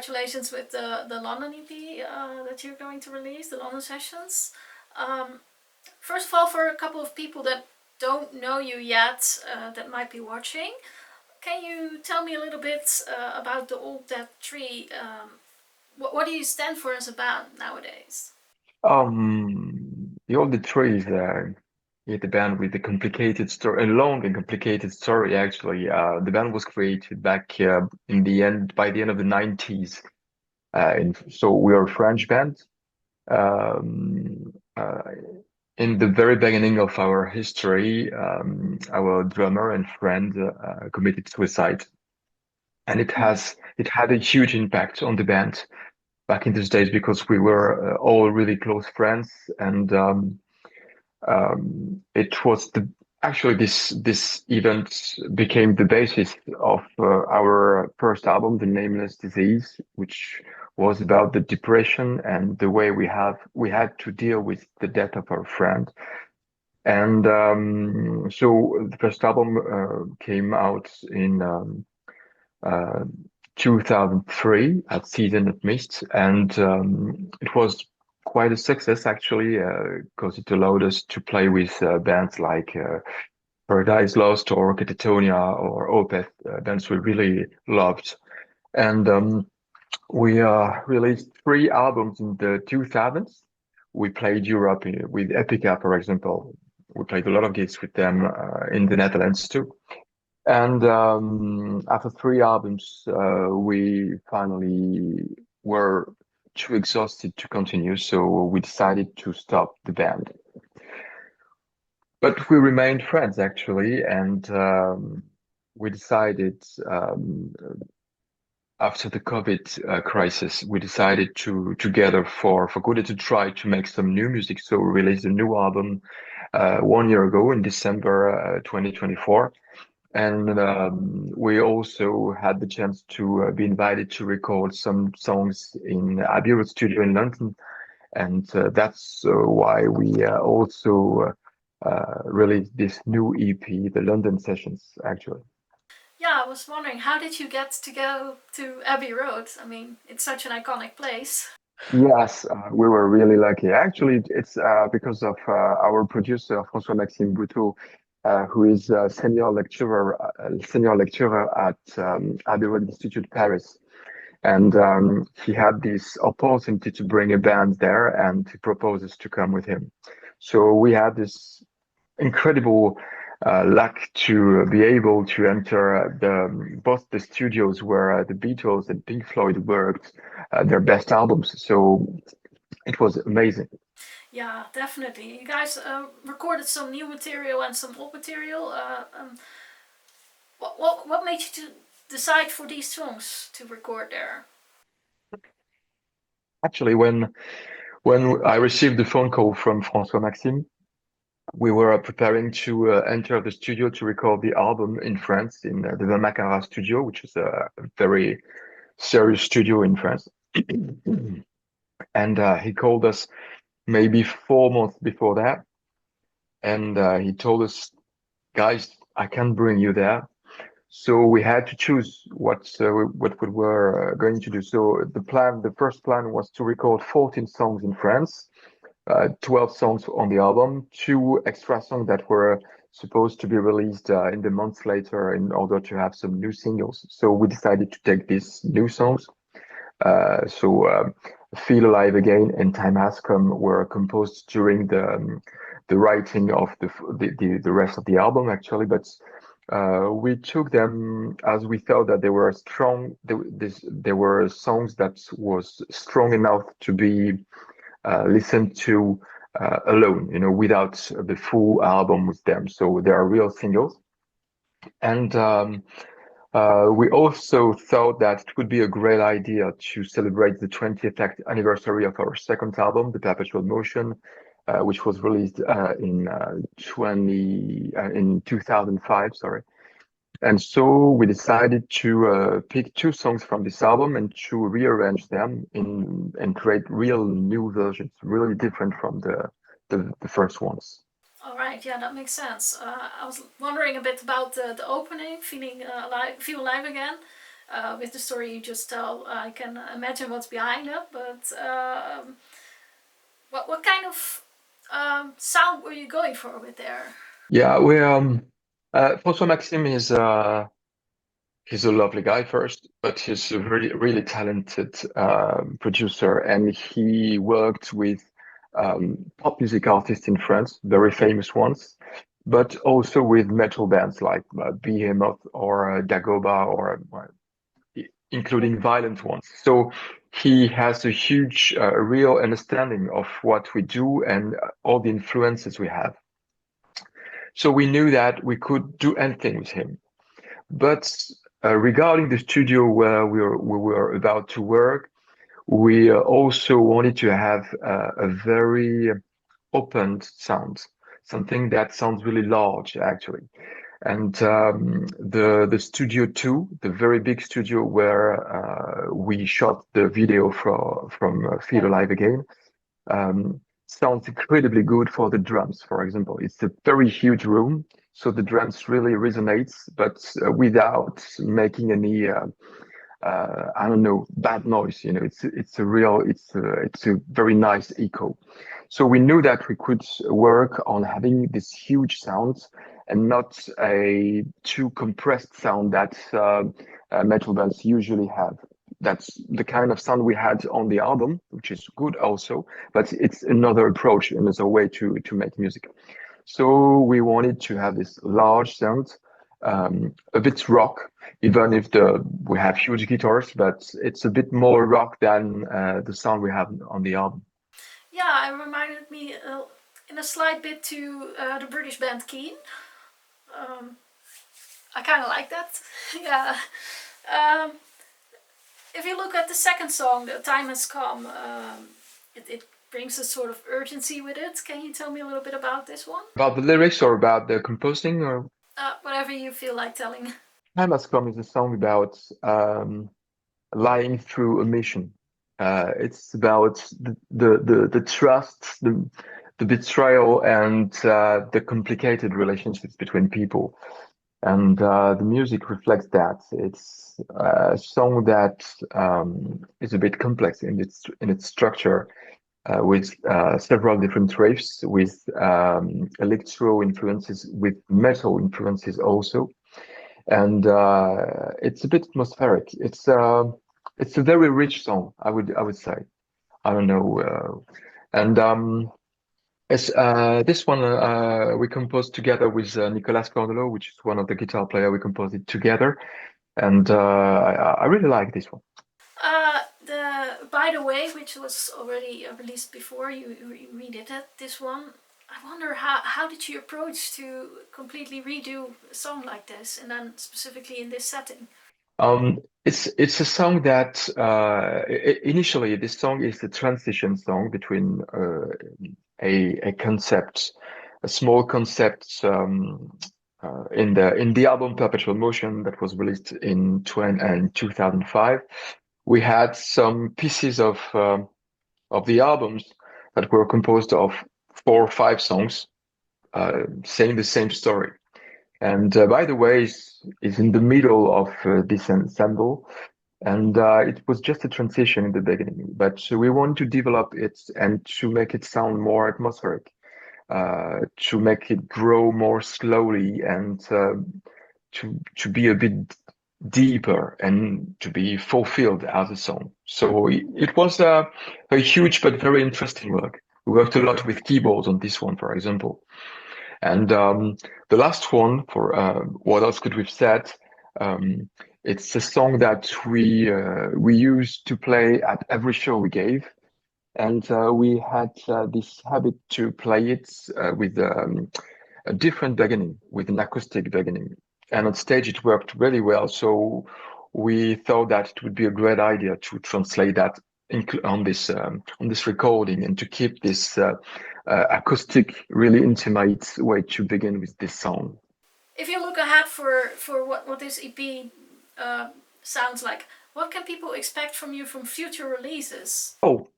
congratulations with the London EP that you're going to release, the London sessions. Um, First of all, for a couple of people that don't know you yet, that might be watching, can you tell me a little bit about the Old Dead Tree? What do you stand for as a band nowadays? The Old Trees, the band with the complicated story, a long and complicated story, actually. The band was created back by the end of the 90s. So we are a French band. Um, uh, in the very beginning of our history, our drummer and friend committed suicide, and it had a huge impact on the band back in those days because we were all really close friends, and it was the actually this event became the basis of our first album, The Nameless Disease, which was about the depression and the way we had to deal with the death of our friend. And so the first album came out in uh, 2003 at Season of Mist, and it was quite a success actually because it allowed us to play with bands like Paradise Lost or Catatonia or Opeth, bands we really loved. And we released three albums in the 2000s. We played Europe with Epica, for example. We played a lot of gigs with them in the Netherlands too. And after three albums, we finally were too exhausted to continue, so we decided to stop the band. But we remained friends actually, and we decided after the COVID crisis, we decided to together for good to try to make some new music. So we released a new album 1 year ago in December 2024. And we also had the chance to be invited to record some songs in Abbey Road studio in London. And that's why we also released this new EP, the London Sessions, actually. Yeah, I was wondering, how did you get to go to Abbey Road? I mean, it's such an iconic place. Yes, we were really lucky. Actually, it's because of our producer, François-Maxime Bouteau, who is a senior lecturer at Abbey Road Institute Paris. And he had this opportunity to bring a band there, and he proposed us to come with him. So we had this incredible luck to be able to enter both the studios where the Beatles and Pink Floyd worked their best albums. So it was amazing. Yeah, definitely. You guys recorded some new material and some old material. What made you to decide for these songs to record there? Actually, when I received the phone call from François Maxime, we were preparing to enter the studio to record the album in France in the Macara studio, which is a very serious studio in France. And he called us maybe 4 months before that, and he told us, "Guys, I can't bring you there." So we had to choose what we were going to do. So the first plan was to record 14 songs in France, 12 songs on the album, two extra songs that were supposed to be released in the months later in order to have some new singles. So we decided to take these new songs. So Feel Alive Again and Time Has Come were composed during the writing of the rest of the album, actually, but we took them as we felt that they were strong. They were songs that was strong enough to be listened to alone, without the full album with them. So they are real singles. And we also thought that it would be a great idea to celebrate the 20th anniversary of our second album, The Perpetual Motion, which was released in 2005, sorry. And so we decided to pick two songs from this album and to rearrange them and create real new versions, really different from the first ones. All right, yeah, that makes sense. I was wondering a bit about the opening, feeling alive, feel alive again. with the story you just tell, I can imagine what's behind it. But what kind of sound were you going for with there? Yeah, we François Maxime is he's a lovely guy first, but he's a really talented producer, and he worked with pop music artists in France, very famous ones, but also with metal bands like Behemoth or Dagoba, or including violent ones. So he has a huge, real understanding of what we do and all the influences we have. So we knew that we could do anything with him. But regarding the studio where we were about to work, we also wanted to have a very open sound, something that sounds really large, actually. And the studio two, the very big studio where we shot the video from Feel Alive Again, sounds incredibly good for the drums, for example. It's a very huge room, so the drums really resonates, but without making any I don't know, bad noise. You know, it's a very nice echo. So we knew that we could work on having this huge sound and not a too compressed sound that metal bands usually have. That's the kind of sound we had on the album, which is good also, but it's another approach, another way to make music. So we wanted to have this large sound, a bit rock, even if the we have huge guitars, but it's a bit more rock than the sound we have on the album. Yeah, it reminded me in a slight bit to the British band Keen. Um, I kind of like that. Yeah. Um, if you look at the second song, The Time Has Come, it brings a sort of urgency with it. Can you tell me a little bit about this one? About the lyrics or about the composing, or Whatever you feel like telling. Time Has Come is a song about lying through a mission. It's about the trust, the betrayal, and the complicated relationships between people. And the music reflects that. It's a song that is a bit complex in its structure, with several different riffs, with electro influences, with metal influences also, and it's a bit atmospheric. It's a very rich song, I would say. I don't know, and Yes, this one we composed together with Nicolas Cordelot, which is one of the guitar player. We composed it together, and I really like this one. The By the Way, which was already released before you redid it, this one. I wonder how did you approach to completely redo a song like this, and then specifically in this setting? It's a song that initially this song is the transition song between a concept, a small concept in the album Perpetual Motion that was released in 2005. We had some pieces of the albums that were composed of 4 or 5 songs saying the same story. And by the way, is in the middle of this ensemble, and it was just a transition in the beginning. But we want to develop it and to make it sound more atmospheric, to make it grow more slowly, and to be a bit deeper and to be fulfilled as a song. So it was a huge but very interesting work. We worked a lot with keyboards on this one, for example. And the last one, for what else could we've said? It's a song that we used to play at every show we gave, and we had this habit to play it with a different beginning, with an acoustic beginning. And on stage, it worked really well. So we thought that it would be a great idea to translate that on this recording, and to keep this acoustic, really intimate way to begin with this song. If you look ahead for what this EP sounds like, what can people expect from you from future releases? Oh,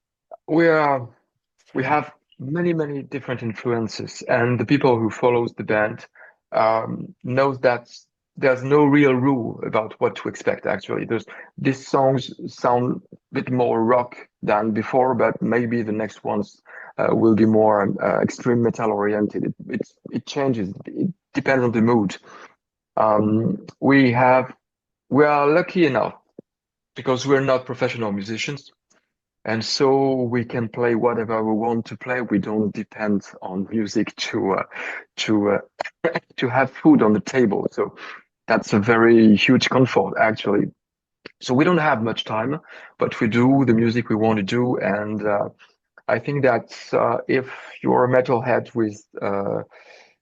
we are we have many different influences, and the people who follows the band knows that there's no real rule about what to expect actually. These songs sound a bit more rock than before, but maybe the next ones will be more extreme metal oriented. It changes. It depends on the mood. We are lucky enough because we're not professional musicians, and so we can play whatever we want to play. We don't depend on music to to have food on the table. So that's a very huge comfort, actually. So we don't have much time, but we do the music we want to do. And I think that if you're a metalhead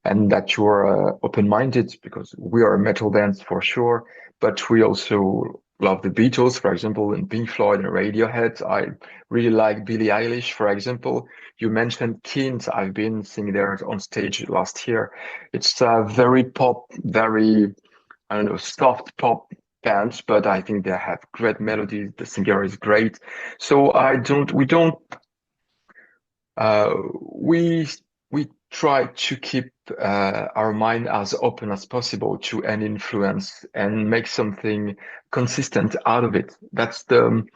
and that you're open-minded, because we are metal bands for sure, but we also love the Beatles, for example, and Pink Floyd and Radiohead. I really like Billie Eilish, for example. You mentioned Kint. I've been seeing there on stage last year. It's very pop, very, I don't know, soft pop bands, but I think they have great melodies. The singer is great. So we don't, uh, we we try to keep our mind as open as possible to any influence and make something consistent out of it. That's the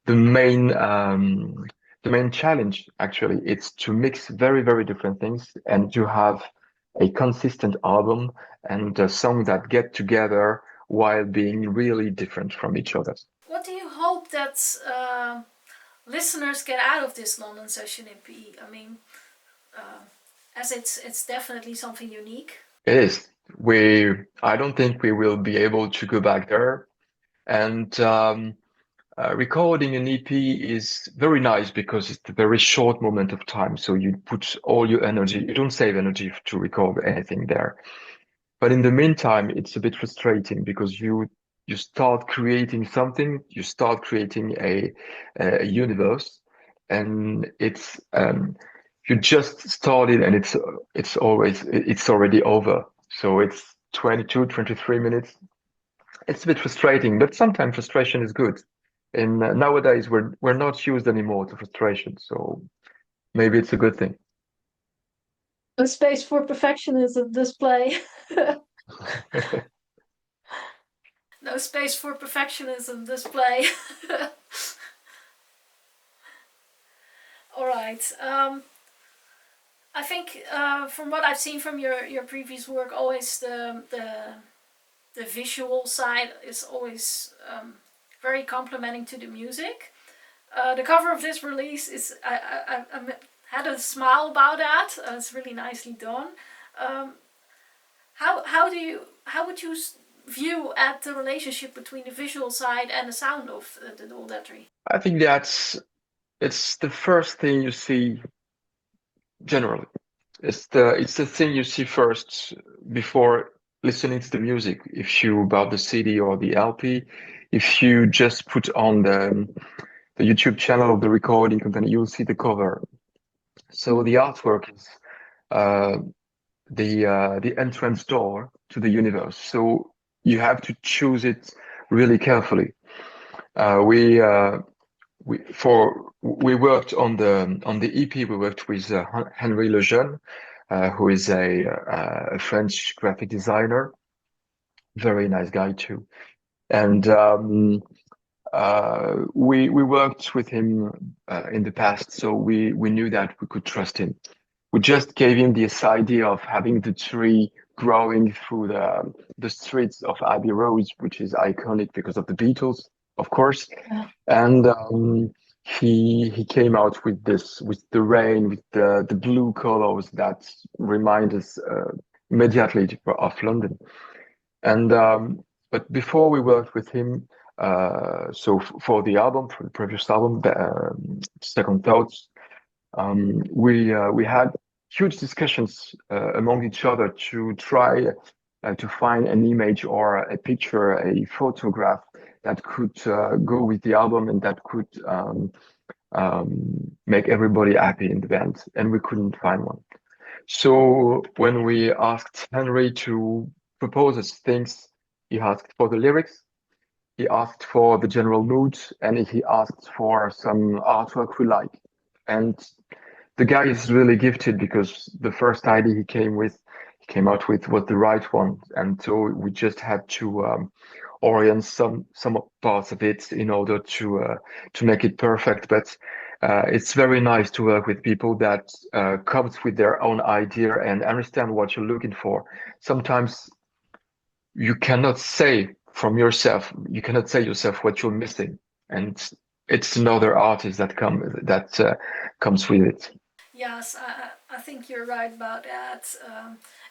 main the main challenge actually. It's to mix very, very different things and to have a consistent album and a song that get together while being really different from each other. What do you hope that listeners get out of this London session EP? I mean, as it's definitely something unique. It is. I don't think we will be able to go back there. And recording an EP is very nice because it's a very short moment of time. So you put all your energy, you don't save energy to record anything there. But in the meantime, it's a bit frustrating because you start creating something, you start creating a universe, and you just started and it's already over. So it's 22, 23 minutes. It's a bit frustrating, but sometimes frustration is good. And nowadays we're not used anymore to frustration, so maybe it's a good thing. No space for perfectionism display. No space for perfectionism display. All right. I think from what I've seen from your previous work, always the visual side is always very complimenting to the music. The cover of this release is I had a smile about that. It's really nicely done. How would you view at the relationship between the visual side and the sound of the Doldatry? I think it's the first thing you see generally. It's the thing you see first before listening to the music. If you bought the CD or the LP, if you just put on the YouTube channel of the recording company, you'll see the cover. So the artwork is uh, the entrance door to the universe. So you have to choose it really carefully. Uh, we uh, we worked on the EP. We worked with Henry Lejeune, who is a French graphic designer, very nice guy too. And we worked with him in the past, so we knew that we could trust him. We just gave him this idea of having the tree growing through the streets of Abbey Road, which is iconic because of the Beatles, of course. Yeah. And he came out with this, with the rain, with the blue colors that remind us immediately of London. And but before we worked with him, so for the album, for the previous album, Second Thoughts, we had huge discussions among each other to try to find an image or a picture, a photograph that could go with the album and that could make everybody happy in the band, and we couldn't find one. So when we asked Henry to propose us things, he asked for the lyrics, he asked for the general mood, and he asked for some artwork we like. And the guy is really gifted because the first idea he came with, came out with was the right one, and so we just had to orient some parts of it in order to make it perfect. But it's very nice to work with people that comes with their own idea and understand what you're looking for. Sometimes you cannot say from yourself, you cannot say yourself what you're missing, and it's another artist that comes with it. Yes, I think you're right about that.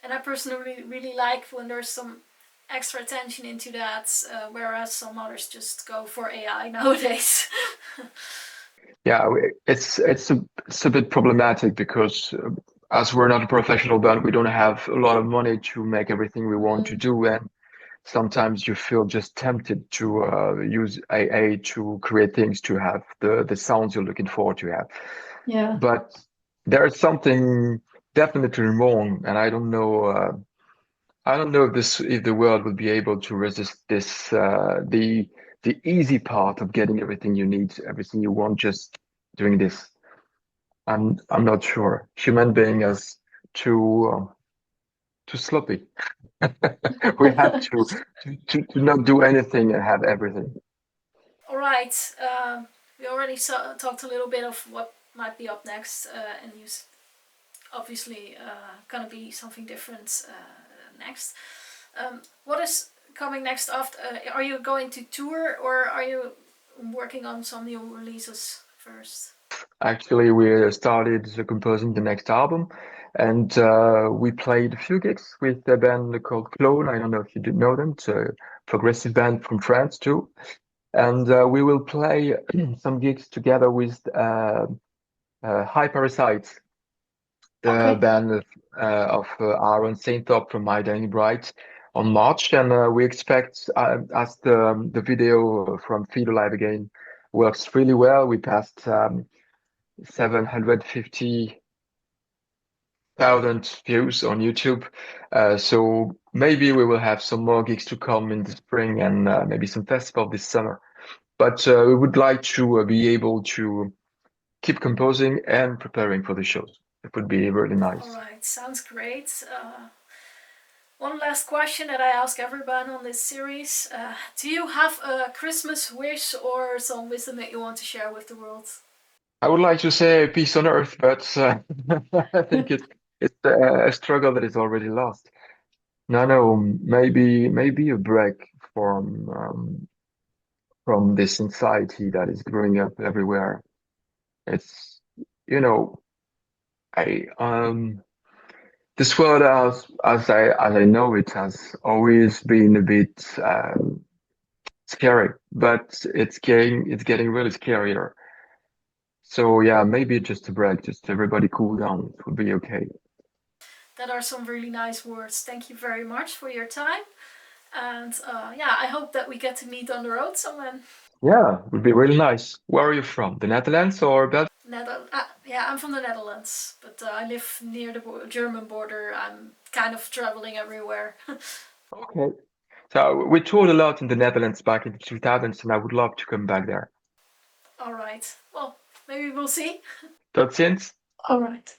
And I personally really like when there's some extra attention into that, whereas some others just go for AI nowadays. Yeah, it's a bit problematic because as we're not a professional band, we don't have a lot of money to make everything we want to Mm, do, and sometimes you feel just tempted to use AA to create things to have the sounds you're looking for to have. yeah. But there is something definitely wrong, and I don't know if the world would be able to resist this the easy part of getting everything you need, everything you want, just doing this. I'm not sure. Human being is too sloppy. We have to not do anything and have everything. All right. We already talked a little bit of what might be up next, and obviously gonna be something different next. What is coming next after? Are you going to tour or are you working on some new releases first? Actually, we started composing the next album, and we played a few gigs with a band called Clone. I don't know if you do know them. It's a progressive band from France too. And we will play some gigs together with High Parasites, the Okay. band of Aaron Sainthorpe from My Danny Bright on March, and we expect as the video from Feed Alive Again works really well. We passed 750,000 views on YouTube, so maybe we will have some more gigs to come in the spring and maybe some festival this summer. But we would like to be able to keep composing and preparing for the shows. It would be really All nice. right. Sounds great. One last question that I ask everyone on this series: do you have a Christmas wish or some wisdom that you want to share with the world? I would like to say peace on earth, but I think it's a struggle that is already lost. No, no, maybe a break from this anxiety that is growing up everywhere. It's you know, I this world as I know it has always been a bit scary, but it's getting really scarier. So yeah, maybe just a break, just everybody cool down. It would be okay. That are some really nice words. Thank you very much for your time. And yeah, I hope that we get to meet on the road somewhere. Yeah, it would be really nice. Where are you from? The Netherlands or Belgium? Yeah, I'm from the Netherlands, but I live near the German border. I'm kind of traveling everywhere. Okay. So we toured a lot in the Netherlands back in the 2000s, and I would love to come back there. All right. Well, maybe we'll see. Tot ziens. All right.